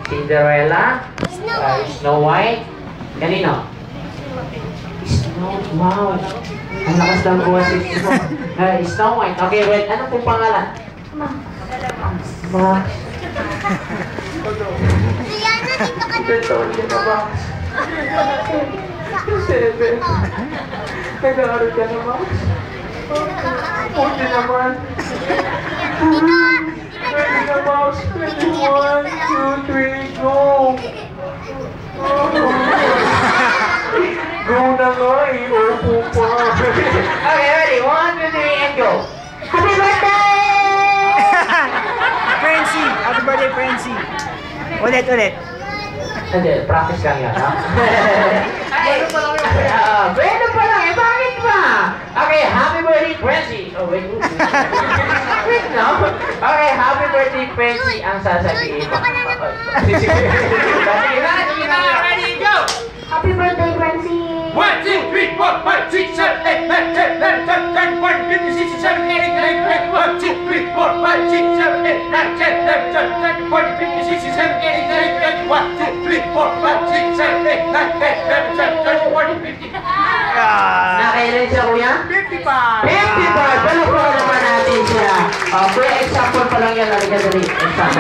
Cinderella? Snow White? Kanino? Wow! Ang lakas ng buwas ito. Snow White. Okay, wait. Ano pong pangalan? Ma. Ito na ba? 7. Nag-aaral ka na ba? Puti naman. Pwede na mouse. 21, 2, 3, go! Go na nga eh. Opo pa. Okay, ready? 1, 2, 3, and go. Happy birthday! Frenzy! Happy birthday, Frenzy! Ulit, ulit. Hindi, practice lang yan, ha? Bueno pa lang, bakit ba? Okay, happy birthday, Frenzy! Oh, wait. Wait, no? Okay, happy birthday, Frenzy, ang sasabihin mo. Sige na, ready, go! Happy birthday, Frenzy! 1, 2, 3, 4, 5, 6, 7, 8, 9, 10, 11, 12, 13, 14, 15, 16, 17, 18, 19, 20, 1, 2, 3, 4, 5, 6, 7, 8, 9, 10, 11, 12, 13, 14, 15, 16, 17, 18, 19, 20, 1, 2, 3, 4, 5, 6, 7, 8, 9, 10, 11, 12, 13, 14, 15. Nakailan siya, kuya? 55! 55! Palapala naman natin siya. For example pa lang yan, nalika dali. Example.